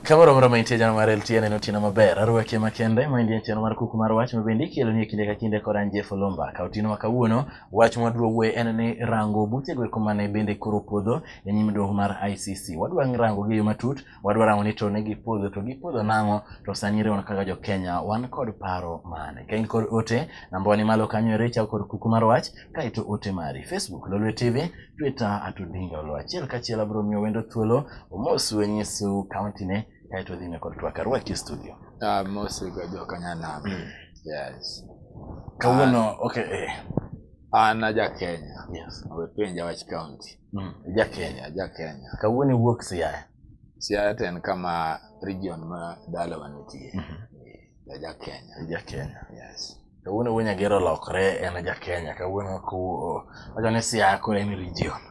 Kamoro moro maintie jana mar LTN no tina maber arwake makende ma indie cheno mar kuku mar wach mabendi kelo ni kinde ka kinde kod anje Folomba ka otino makawuono wach madwogwe en ni rango buche gweko mane bende koro podho e nyim doho mar ICC wadwa rango gi matut wadwa rango ni to ne gipodho to gipodho nango to sani rewan kaka jo Kenya wan kod paro mane kain kod ote namba ni malo kanyo recha kod kuku mar wach kaito ote mari Facebook Lolwe TV Twitter @odinga lo achiel kachiel abro miyo wendo thuolo omosu enyisu county ne kaito dhine kod twaka rwaki studio. Mosi go jo Kanyana. Yes. Kawuono okay Ana ja Kenya. Yes. We penja wach county. Ja Kenya. Kawuono wuok Siaya. Siaya ten kama region ma dala wanitie. Ja Kenya. Yes. Kawuono wuonya gero lokre en ja Kenya. Kawuono ku wajone Siaya ko en region.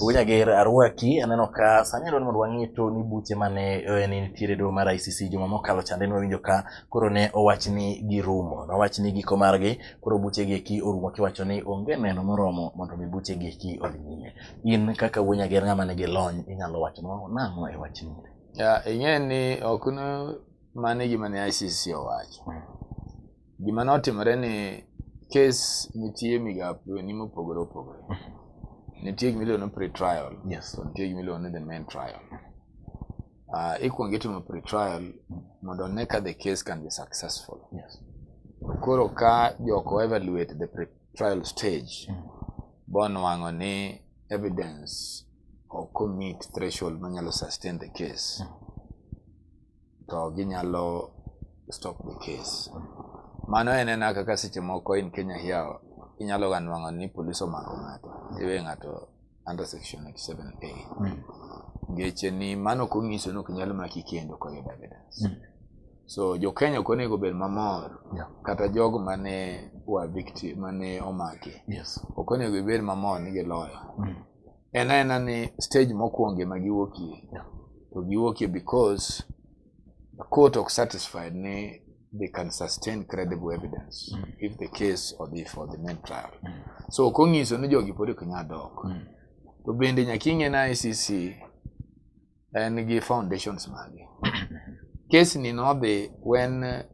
Wuonya gero arwaki aneno ka sani ron mondo wang'ito ni buche mane ni nitiere do mar ICC juma mokalo chande no winjo ka koro ne owachni girumo no wachni giko margi koro buche gi eki orumo kiwacho ni onge neno moromo mondo mi buche gi eki odhi nyime in kaka wuonya gero ng'ama ne gilony inyalo wacho nang'o e wachni ing'eni okuno mane gima ne ICC owacho gima notimore ni case nitie migapo ni mopogore opogore nitie gimiluongo pre-trial. Yes. Nitie gimiluongo the main trial. Ikuongo itimo pre-trial mondo ne ka the case can be successful. Yes. Koro ka joko evaluate the pre-trial stage bonwang'o ni evidence ok meet threshold manyalo sustain the case to ginyalo stop the case. Mano en kaka seche moko in Kenya here inyalo ganwang'o ni police omako ng'ato iwe ng'ato under section 87A geche ni mano kong'iso ni ok nyalo maki kendo kod evidence. So jo Kenya konego bed mamor kata jogo mane wa victim mane omaki ok onego bed mamor ni giloyo en ni stage mokwongo ma giwokie to giwokie because the court ok satisfied ni they can sustain credible evidence if the case or for the main trial. So kongiso ni jogi pod ok nyadok. To bende nyaking'e na ICC en gi foundations magi. Case ni no be when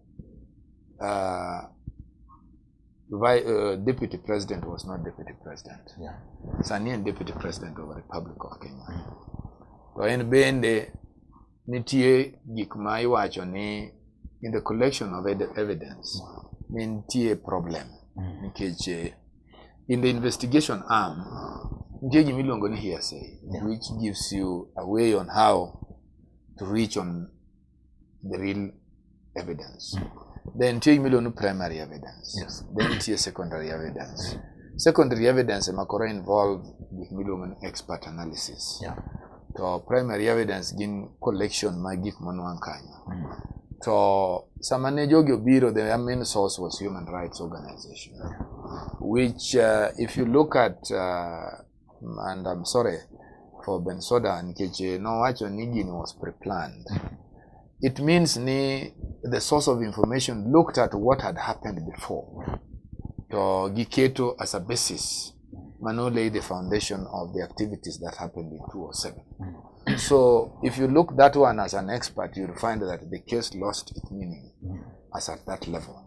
deputy president was not deputy president. Sani en deputy president of the Republic of Kenya. To en bende nitie gik ma iwacho ni in the collection of evidence, nitie problem. Nikech in the investigation arm, nitie gimiluongo ni hearsay, which gives you a way on how to reach on the real evidence. Then nitie gimiluongo ni primary evidence. Then nitie secondary evidence. Secondary evidence makoro involve gimiluongo ni expert analysis. To primary evidence gin collection ma gik monwang' kanyo. So, samane jogi obiro, the main source was human rights organization, which if you look at, and I'm sorry for Bensouda, Nkeche, no wacho ni gini was pre-planned. It means the source of information looked at what had happened before. So, giketo as a basis, mano lay the foundation of the activities that happened in 2007. So, if you look that one as an expert, you'll find that the case lost its meaning as at that level.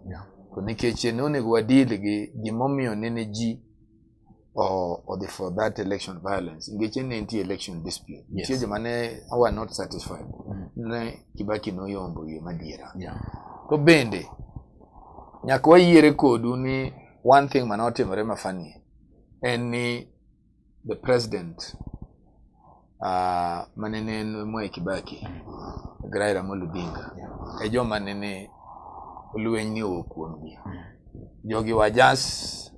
Nikeche none gwadili gimomiyo nene ji or for that election violence. Ngeche nenti election dispute. Nkeche mane are not satisfied. Ne Kibaki no yombo ye madiera. To bende, nyakwa yere kodu ni one thing manotimore mafani. Any the president manene Mwai Kibaki Raila Amolo Odinga joma nene lweny ni okuomgi jogi wajas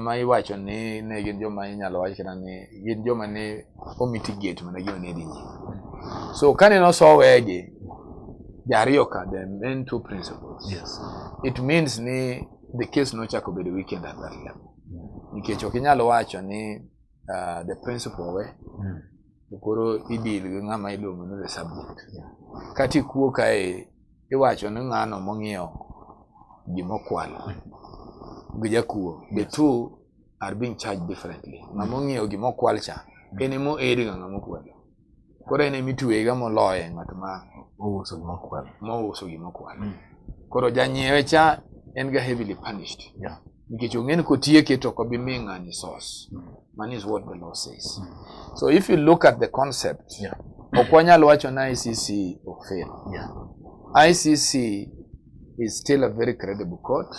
ma iwacho ni ne gin joma inyalo wach kana ni gin joma ne omitigate mana gima ne dhi nyime. So kane no so wege jariyo ka the main two principles. It means ni the case no chako bedo weekend at that level. Nikech ok inyalo wacho ni the principle we koro idil gi ng'ama iluongo ni the subject. Kati kuo kae iwacho ni ng'ano mong'iyo gimokwalo gi jakuo. The two are being charged differently. Ng'ama ong'iyo gimokwal cha en emo eri ng'ama okwalo. Koro ene mitwega moloye ng'at ma ouso gimokwal. mouso gimokwal. Koro janyiewe cha en ga heavily punished. Nikech ong'en kotieke to kobi mi ng'ani source. Man is what the law says. So if you look at the concept, ok wanyalo wacho na ICC ok fail. ICC is still a very credible court,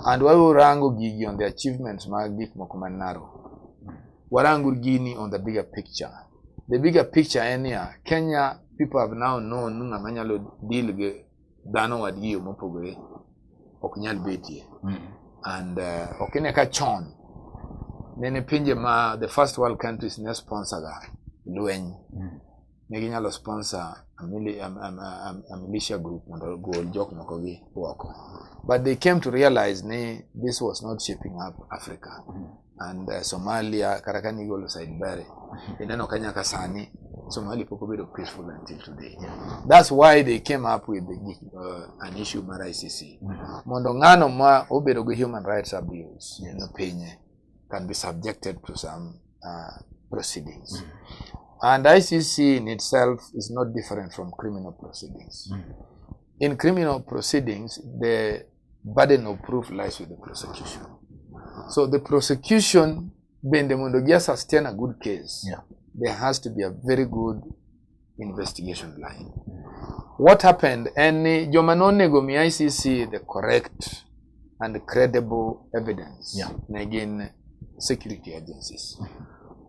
and warango gigi on the achievements mag gik moko manaro. Warango gini on the bigger picture. The bigger picture en ya Kenya people have now known ng'ama nyalo deal gi dhano wadgi mopogore ok nyal betie. And okine ka chon nene pinje ma the first world countries ne sponsor ga lweny. Ne ginyalo sponsor a militia group mondo gol jok moko gi woko. But they came to realize this was not shaping up Africa. And Somalia karakani golo side bare. Ineno kanya kasani Somalia poko bedo peaceful until today. That's why they came up with an issue mar ICC. Mondo ngano ma obedo go human rights abuse no penye can be subjected to some proceedings. And ICC in itself is not different from criminal proceedings. In criminal proceedings, the burden of proof lies with the prosecution. So the prosecution, when the Mondogia sustain a good case, there has to be a very good investigation line. What happened? Any Jomanone Gomi ICC the correct and credible evidence again security agencies,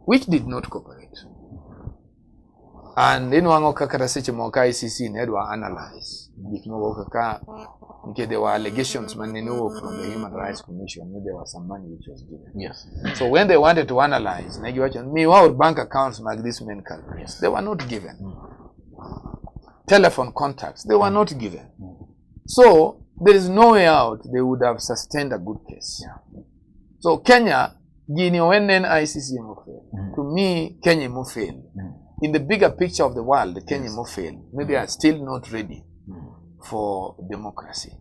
which did not cooperate. And in one kaka seche moka ICC nedwa analyze gik moko kaka because there were allegations from the Human Rights Commission, there was some money which was given. So when they wanted to analyze, our bank accounts like these men culprits, they were not given. Telephone contacts, they were not given. So there is no way out they would have sustained a good case. So Kenya, Guinea, when ICC mo fail. To me, Kenya mo fail. In the bigger picture of the world, Kenya mo fail. Maybe are still not ready for democracy.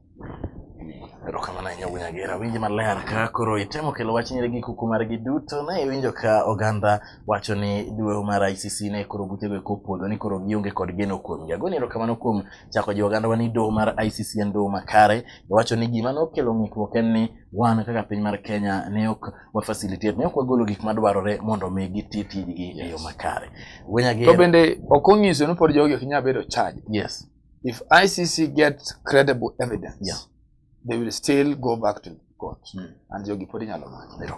Rokamana nyawunyagera winji maler ka koro itemo kelo wach nyere gi kuku margi duto na iwinjo ka oganda wacho ni duwe mar ICC ne koro butego kopodho ni koro gionge kod geno kuom jagoni. Rokamano kuom chako ji oganda wani doho mar ICC en doho makare. Wacho ni gima nokelo ng'ikruok en ni wan kaka piny mar Kenya ne ok wa facilitate, ne ok wagolo gik madwarore mondo mi giti tijgi e yo makare. To bende ok onyiso ni pod jogi ok nyal bedo charge. If ICC gets credible evidence, they will still go back to court and jogi podi nyalo many.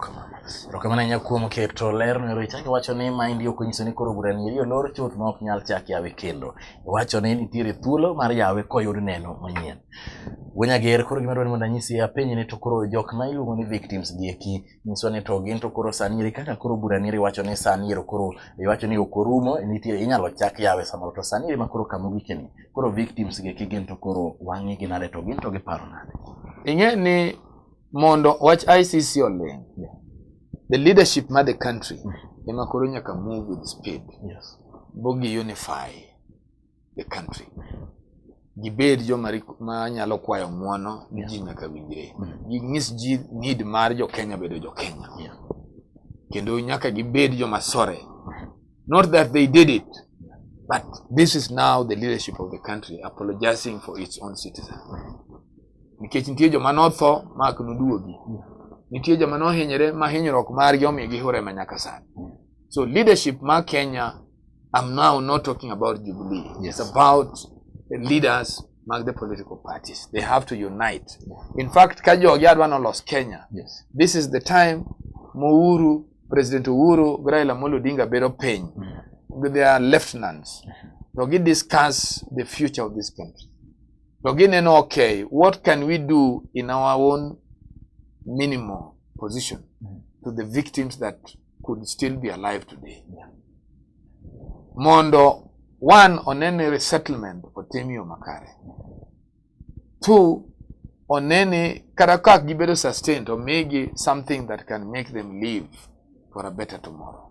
Rokamana nyakuom keto ler no richake wacho ni maindi ok onyiso ni koro bura ni yo lor chuth ma ok nyal chak yawe kendo. Wacho ni nitiere thuolo mar yawe koyud neno manyien. Wenyager koro gima dwaro mondo anyisi apenji ni to koro jok ma iluongo ni victims gi eki nyiso ni to gin to koro sani kaka koro bura ni wacho ni sani koro wacho ni ok orumo nitie inyalo chak yawe samoro to sani ma koro kama wikeni koro victims gi eki gin to koro wang'i gi nade to gin to giparo nade. Ing'e ni mondo watch ICC oleng. The leadership of the country ema koro nyaka move with speed. Bogi unify the country. Gibed jo ma nyalo kwayo muono ni ji nyaka winjre. Ging'is ji need mar jo Kenya bedo jo Kenya. Kendo nyaka gibed jo masore. Not that they did it, but this is now the leadership of the country apologizing for its own citizens. Nikech nitie jo manotho mak nuduogi. Nitie jo manohinyre ma hinyruok margi omiyo gihore manyaka sani. So leadership ma Kenya, I'm now not talking about Jubilee. It's about the leaders mag the political parties. They have to unite. In fact, Kajo Gyadwano lost Kenya. This is the time President Uhuru, Raila Amolo Odinga bedo piny with their lieutenants. To discuss the future of this country. Again, okay, what can we do in our own minimal position to the victims that could still be alive today? Mondo, one, on any resettlement for Temio Makare. Two, on any karakak gibedo sustained or maybe something that can make them live for a better tomorrow.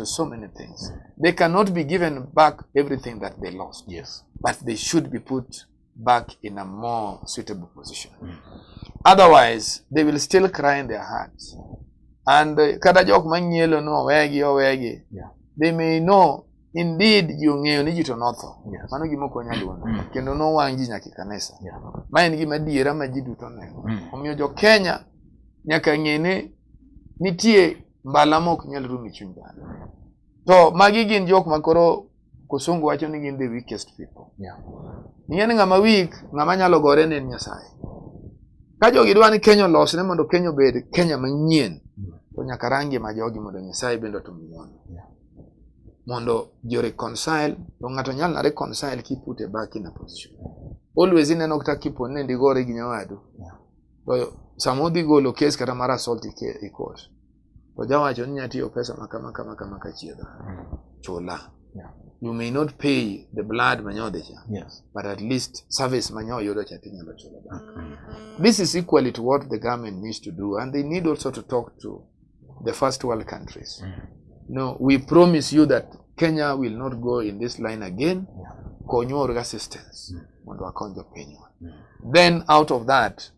So many things. They cannot be given back everything that they lost. But they should be put back in a more suitable position. Otherwise, they will still cry in their hearts and kata jok manyielo no owegi they may know indeed jong'eyo ni ji to notho mano gima konya duono kendo no wang' ji nyaka kanisa ma en gima diera ma ji duto neno omiyo jo Kenya nyaka ng'ene nitie mbala mok nyal rumi chuny dhano to magi gin jok makoro Kusungu wacho ni gin the weakest people ng'eni ng'ama weak ng'ama nyalo gore ne Nyasaye ka jogi dwa ni Kenya olosne mondo Kenya obed Kenya manyien to nyaka rangi ma jogi mondo Nyasaye bende otumiyono mondo jo reconcile to ng'ato nyal na reconcile kipute back in a position always ineno kata kipo ne ndigore gi nyawadu to samodhi golo case kata mar assault i court to jawacho ni nyatiyo pesa makama kachiedho chula you may not pay the blood manyodhe cha but at least service manyo yudo cha tinyalo chula back this is equally to what the government needs to do, and they need also to talk to the first world countries. No, we promise you that Kenya will not go in this line again. Konyor assistance. Then out of that,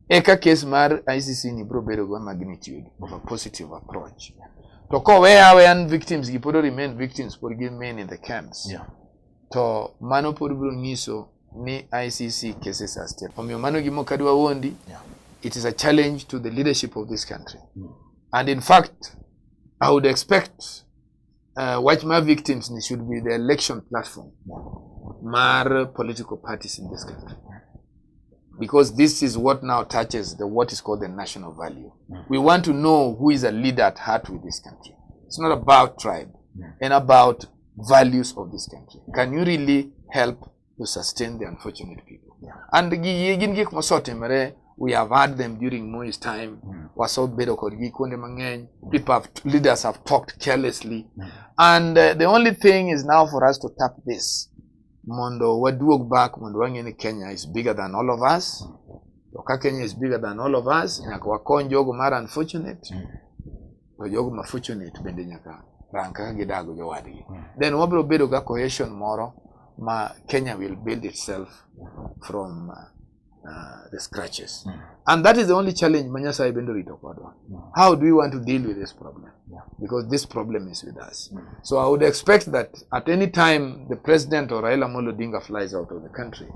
eka case mar ICC ni bro bedo go magnitude of a positive approach. To ko where victims gipodo remain victims for remain in the camps. To mano pod bro nyiso ni ICC cases are still. Omiyo mano gimo kadwa wondi. It is a challenge to the leadership of this country. And in fact, I would expect Wachma victims should be the election platform mar political parties in this country. Because this is what now touches what is called the national value. We want to know who is a leader at heart with this country. It's not about tribe and about values of this country. Can you really help to sustain the unfortunate people? And we have had them during Moi's time. Leaders have talked carelessly. And the only thing is now for us to tap this. Mondo waduog back, Mondo wangeni Kenya is bigger than all of us. Kenya is bigger than all of us. Nyaka wakon jogo mara unfortunate. Jogo ma fortunate bende nyaka ranka gidago jowadgi. Then wabro bedo ga cohesion moro ma Kenya will build itself from the scratches. And that is the only challenge Manyasai bendo rito kodwa. How do we want to deal with this problem? Because this problem is with us. So I would expect that at any time the president or Raila Amolo Odinga flies out of the country,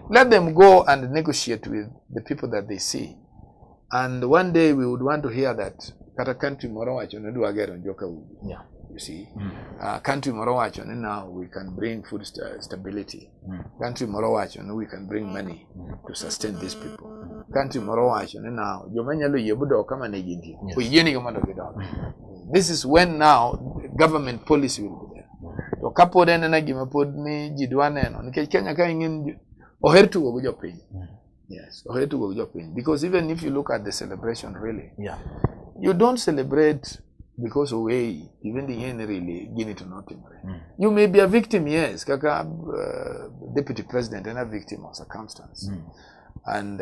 let them go and negotiate with the people that they see. And one day we would want to hear that kata country moro wacho ne dwa gero njoka ubi. You see, country moro wacho ne now we can bring food stability. Country moro wacho ne we can bring money to sustain these people. Country moro wacho ne now jomanyalo yebudo kama ne ginti. Oyeni kamando gido. This is when now government policy will be there. To kapo dene na gima pod ni jidwa neno nikech Kenya ka ingin oher tugo go jopiny. Yes, oher tugo go jopiny, because even if you look at the celebration really, you don't celebrate because away, even the end really give it to nothing. You may be a victim, yes, kaka deputy president and a victim of circumstance. And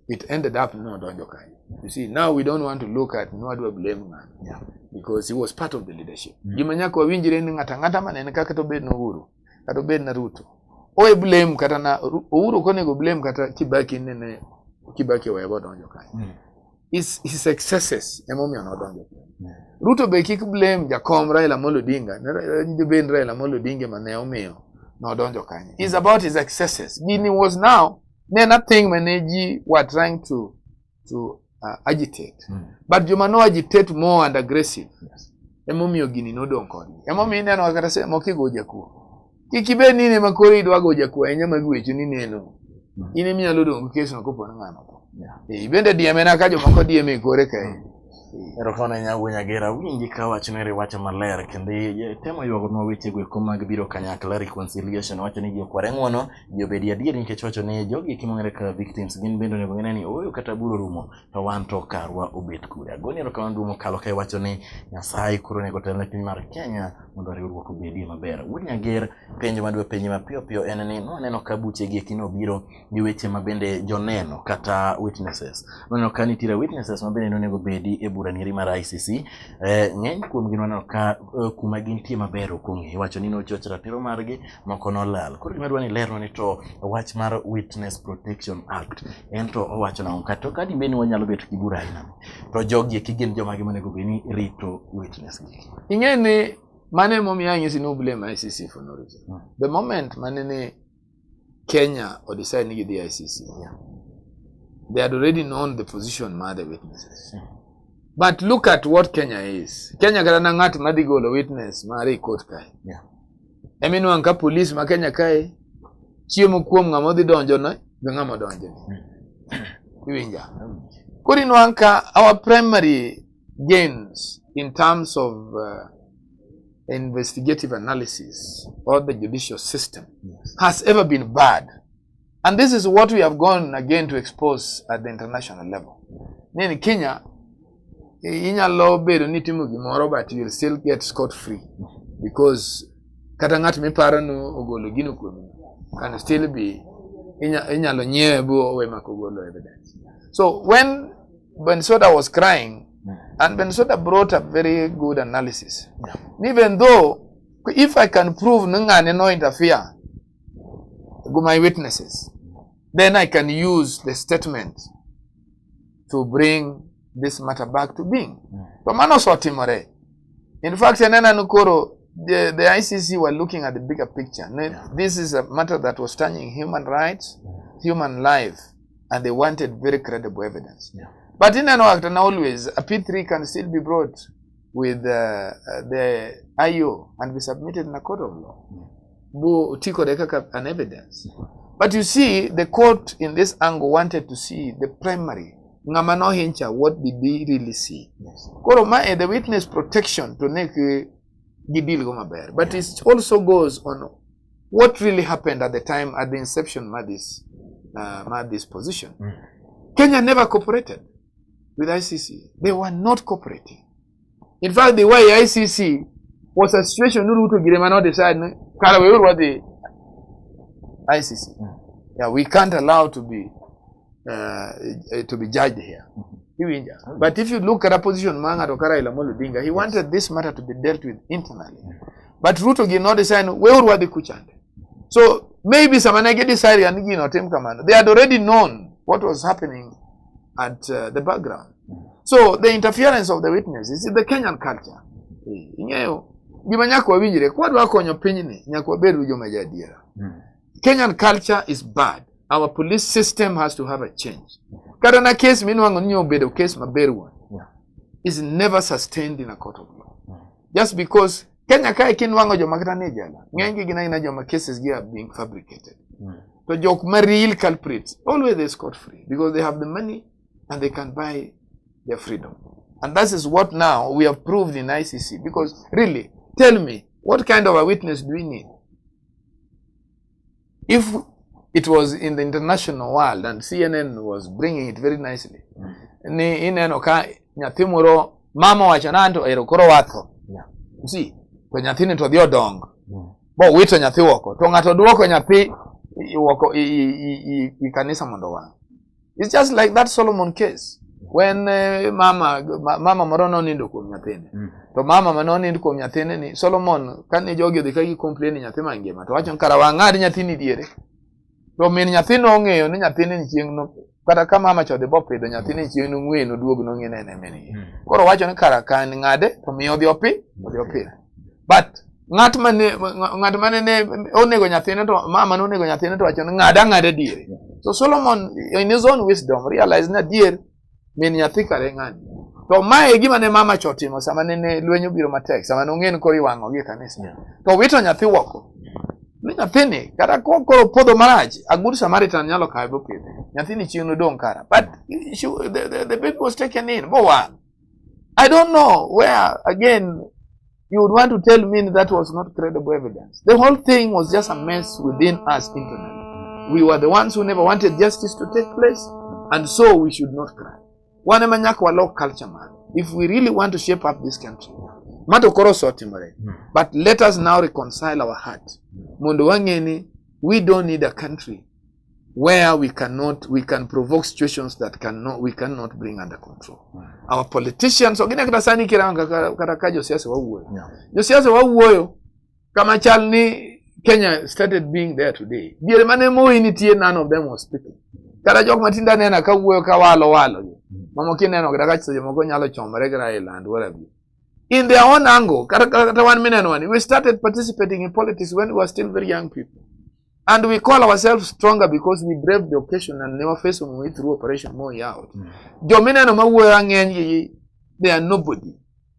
it ended up no donjokai. You see, now we don't want to look at no do blame man. Because he was part of the leadership. Gimanyako winjire ni ngata manene kaka to bed no Uhuru, kata bed na Ruto. O blame kata na Uhuru kone go blame kata Kibaki nene Kibaki wa yabo donjokai. His excesses emomi anodonjo. Ruto be kik blame Jakom Raila Amolo Odinga. Ben Raila Amolo Odinga mane omiyo no donjo kanye. It's about his excesses. Gini was now nothing maneji were trying to agitate. But you no agitate more and aggressive. Emomiyo gini no don kodi. Emomiyo neno kata se moki goja ku. Kikibe nini makori idwa goja ku enya magwecho ni neno. Ine minyalo dongo keso kopo na ngano. Ibende DM na kajo mako DM kore kae. Erokona nyago nyagera wingi ka wachnere wacha maler kende tema yugo no weche gwe koma gibiro kanyakla reconciliation wacho ni jo kware ngono jo bedi adier nikech wacho ni jogi kimongere ka victims gin bendo ne ngene ni oyo kata buro rumo to wan to karwa obet kure agoni erokona ndumo kalo kai wacho ni Nyasaye kuro ne gotelne piny mar Kenya mondo riwruok obedi maber. Wuod nyager penjo madwa penjo mapiyo en ni no neno ka buche gi kino biro gi weche mabende joneno kata witnesses. Neno ka nitira witnesses mabende no nego bedi e bura nieri mar ICC ng'eny kuom gin waneno ka kuma gintie maber okong'e iwacho ni nochoch ratiro margi moko nolal. Koro gima dwani lerno ni to wach mar Witness Protection Act en to owacho nang'o kata ka dimbe ni wanyalo bet gi bura aina to jogi gin joma monego bed ni rito witness gi. Ing'eni mane momiyo anyisi no blame ICC for no reason. The moment manene Kenya or decide to the ICC, they had already known the position of the witnesses. But look at what Kenya is. Kenya garana ng'at madhigo witness mare court kai. Eminu anka police ma Kenya kai chiemo kuom ng'ama dhi donjo na be ng'ama donjo. Iwinja. Kuri no anka our primary gains in terms of investigative analysis or the judicial system has ever been bad. And this is what we have gone again to expose at the international level. In Kenya, inyalo bedo ni timo gimoro but you will still get scot-free because katangat me paro no ogolo gino kuom can still be inyalo nyebo we makogolo evidence. So when Bensouda was crying, and Bensouda brought a very good analysis. Even though, if I can prove Nungane no interfere with my witnesses, then I can use the statement to bring this matter back to being. But Timore. In fact, the ICC were looking at the bigger picture. This is a matter that was touching human rights, human life, and they wanted very credible evidence. But in an act, and always, a P3 can still be brought with the IO and be submitted in a court of law. An evidence. But you see, the court in this angle wanted to see the primary. What did they really see? The witness protection to make but it also goes on what really happened at the time, at the inception of this position. Kenya never cooperated with ICC. They were not cooperating. In fact, the way ICC was a situation to Giremano decide what the ICC. Yeah, we can't allow to be judged here. But if you look at a position Manga Tokara Ilamolo Dinga, he wanted this matter to be dealt with internally. But Ruto did not decide where were the Kuchand. So maybe Samanage decided and Team Command. They had already known what was happening at the background. So the interference of the witnesses is the Kenyan culture. Kenyan culture is bad. Our police system has to have a change. Karana case case is never sustained in a court of law. Just because Kenya kai kinwango jo makata nejala. Ngengi gina ina jo cases are being fabricated. So jok real culprits always they scot free because they have the money and they can buy their freedom. And that is what now we have proved in ICC. Because really, tell me, what kind of a witness do we need? If it was in the international world and CNN was bringing it very nicely. Ni inenoka nyathimoro mama wachananto erokoro watho. You see, to nyathini to dio dong. Bo wito nyathi woko. To ngato duoko nyathi woko I kanisa mondo wa. It's just like that Solomon case. When mama morono nindo kuom nyathini. To mama mano nindo kuom nyathini ni Solomon kane jogi odhi ka complain nyathi mangima. To wacho kara wang'ad nyathini diere. To min nyathino ong'eyo ni nyathini ni chieng'no kata ka mama chodhi bopidho nyathini chieng'no ng'weno duogo no ng'ene ne meni. Koro wacho ni kara kan ng'ade to miyo odhi opidh. But ng'at mane ne onego nyathine to mama no onego nyathine to wacho ni ng'ade diere. So Solomon in his own wisdom realized na dier min nyathi kare ng'ani. To mae gima ne mama chotimo sama ne lwenyo biro matek sama nong'en kori wang'o gi kanisa. To wito nyathi woko. Ni nyathini kata koro podho marach a good Samaritan nyalo kae bo pidhe. Nyathini chieng'no dong kara. But the baby was taken in. I don't know where again you would want to tell me that was not credible evidence. The whole thing was just a mess within us internally. We were the ones who never wanted justice to take place, and so we should not cry. Culture, man. If we really want to shape up this country, but let us now reconcile our hearts. We don't need a country where we can provoke situations that we cannot bring under control. Our politicians, ogine kata sani kiranga kata ka josiasa wawuoyo. Josiasa wawuoyo kama chal ni Kenya started being there today. Diere mane moi nitie, none of them was speaking. Kata jok matinda nena ka wuoyo ka walo. Mama kineno kata ka seche moko nyalo chomore gra island whatever. In their own angle, kata 1 minute one, we started participating in politics when we were still very young people. And we call ourselves stronger because we braved the occasion and never faced when we threw Operation Moi out. Jomineno mawuoyo ang'eny, they are nobody.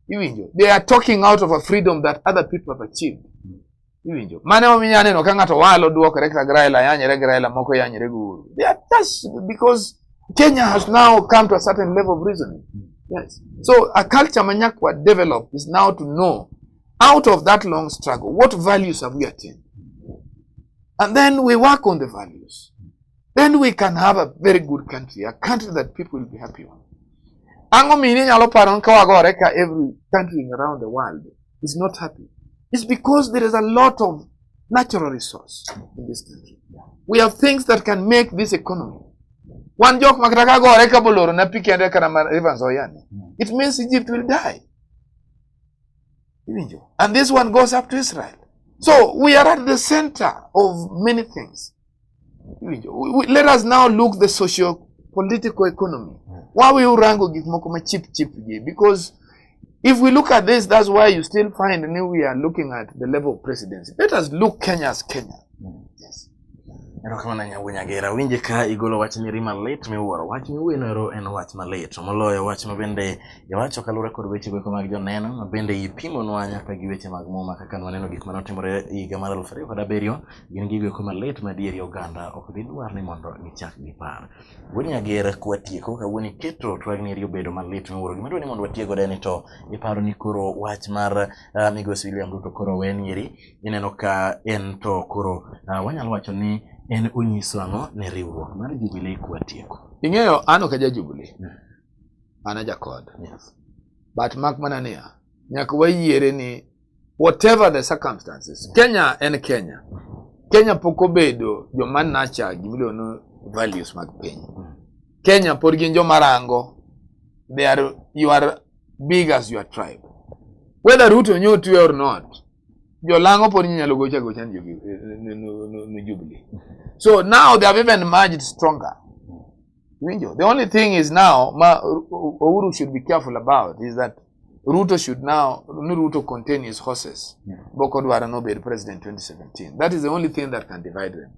They are talking out of a freedom that other people have achieved. Mane ominyane no kangato walo duoko rekta graila yanyere graila moko yanyere guru. They are just because Kenya has now come to a certain level of reasoning. Yes. So a culture Manyakwa developed is now to know, out of that long struggle, what values have we attained? And then we work on the values. Then we can have a very good country, a country that people will be happy with. Ango mini nyalo paron kawagore ka every country around the world is not happy. It's because there is a lot of natural resource in this country. We have things that can make this economy. One joke makataka go reka boloro na piki ande kana rivers oyane. It means Egypt will die. And this one goes up to Israel. So we are at the center of many things. Let us now look the socio-political economy. Why we urango give moko cheap because if we look at this, that's why you still find we are looking at the level of presidency. Let us look Kenya as Kenya. Yes. Ero kama na nyagera winje ka igolo wach ni rima late miwuoro wach miwinoro en wach malate moloyo wach mabende yawacho kalure kod weche go mag joneno mabende ipimo nwa nyaka gi weche mag muma kaka waneno gik manotimore higa mar 2007 gin gigo ko malate madieri oganda ok didwar ni mondo gichak gipar. Wuon nyagera kwatieko ka wuoni keto twagni obedo malate miwuoro gimoro ni mondo watiego deni to iparo ni koro wach mar Migosi William Ruto koro weniri ineno ka en to koro wanyalo wacho ni en onyiso ang'o ne riwruok mar Jubilee kwatieko. Ing'eyo ano ka Jubilee. Ana jakod. Yes. But mak mana niya nyaka wayiere ni whatever the circumstances, Kenya en Kenya. Kenya poko bedo joma nacha gimiluongo values mag piny. Kenya pod gin joma rango. You are big as your tribe. Whether Ruto nyotwe or not, Jolango pod nyalo gocha no Jubilee. So now they have even emerged stronger. The only thing is now, Uhuru should be careful about is that Ruto should now, Ruto contain his horses. Boko Dwara no be the president 2017. That is the only thing that can divide them.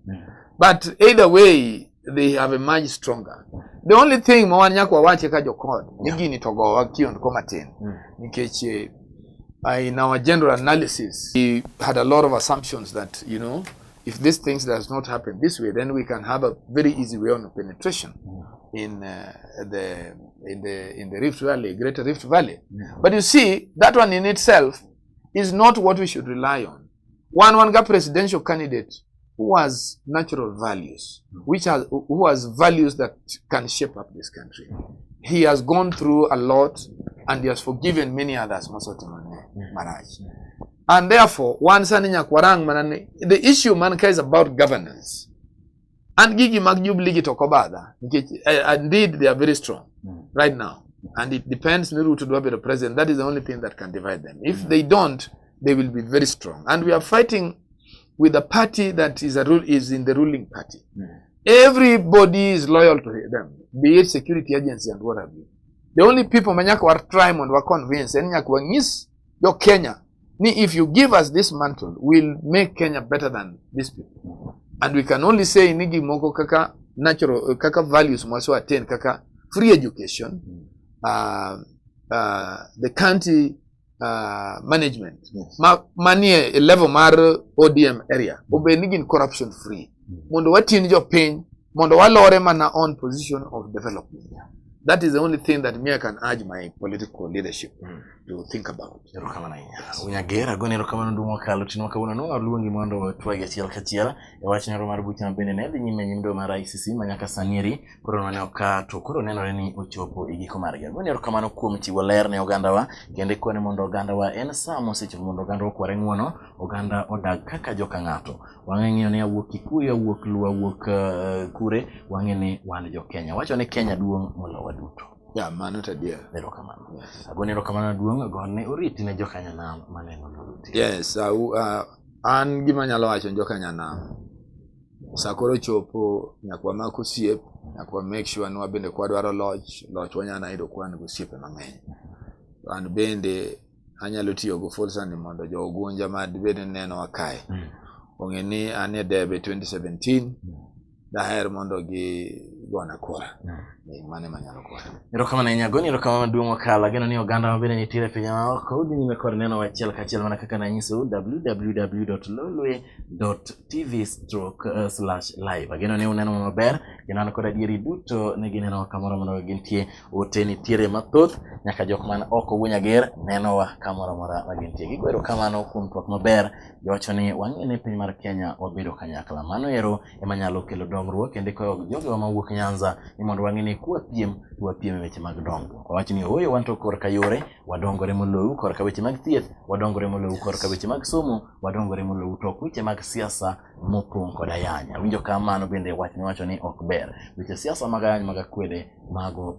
But either way, they have emerged stronger. The only thing Mwanyakwa wache ka jokod, nigini togo wakion komatin. Nikeche, in our general analysis, we had a lot of assumptions that, if these things does not happen this way, then we can have a very easy way on penetration in the Rift Valley, Greater Rift Valley. But you see, that one in itself is not what we should rely on. One presidential candidate who has natural values, who has values that can shape up this country. He has gone through a lot and he has forgiven many others. And therefore, the issue manka is about governance. And Gigi Magjubli Tokobada, indeed they are very strong right now. And it depends on to do the president. That is the only thing that can divide them. If they don't, they will be very strong. And we are fighting with a party that is in the ruling party. Everybody is loyal to them, be it security agency and what have you. The only people Manyakwa are trying and were convinced, and your Kenya, if you give us this mantle, we'll make Kenya better than these people. And we can only say nigi moko kaka natural kaka values mwaso attain kaka free education, the county management, money a level mar ODM area, obe nigi corruption free. Mondo watini jo pain, mondo walore mana on position of development. That is the only thing that me I can urge my political leadership. to think about. Erokamano ahinya. Unyagera gone erokamano ndu mokalo tino kawuono no aluongi mondo twagi achiel kachiel e wach nero mar bucha bende ne dhi nyime nyimdo mar ICC manyaka sanieri koro ne oka to koro nenore ni ochopo e giko margi. Gone erokamano kuom chiwo ler ne ogandawa kendo kone mondo ogandawa en saa mosechopo mondo oganda okware ng'uono oganda odag kaka joka ng'ato. Wang'eyo ni awuok Kikuyu awuok Luo awuok kure wang'e ni wan jo Kenya. Wacho ni Kenya duong' molowa duto. Yeah, mano tadia. Erokamano. Agone erokamano duong' gone oriti ne joka nyanam maneno luti. Yes, an gima nyalo wacho joka nyanam. Sakoro chopo nyakwa mako siep, nyakwa make sure ni wabende kwa dwaro loch wanyana ido kwa ni kusiepe mang'eny. An bende anyalo tiyo go fursa ni mondo jo ogunja madibede neno wakae. Ong'e ni ane debe 2017 daher mondo gi gona kora. Mane manyalo kora. Erokamano ahinya goni erokamano maduong' wakala geno ni oganda mabende nitiere piny maoko udhi nyime kod neno wachiel kachiel mana kaka nanyiso www.lolwe.tv/live. Ageno ni uneno maber kendo an kod adieri duto ne gineno kamoro mondo gintie ote nitiere mathoth nyaka jok man oko Unyager nenowa kamoro mora magintie. Gigo erokamano kuom twak maber giwacho ni wang'e ni piny mar Kenya wabedo kanyakla. Mano ero ema nyalo kelo dongruok kendo koyo jogo mawuok Nyanza ni mondo wang'e ni kwapiem e weche mag dongruok. Wawacho ni oyo wanto korka yore wadongore moloyo korka weche mag thieth wadongore moloyo korka weche mag somo wadongore moloyo to weche mag siasa mopong' kod ayanya. Winjo kamano bende wacho ni ok ber. Weche siasa mag ayanya mag akwede mago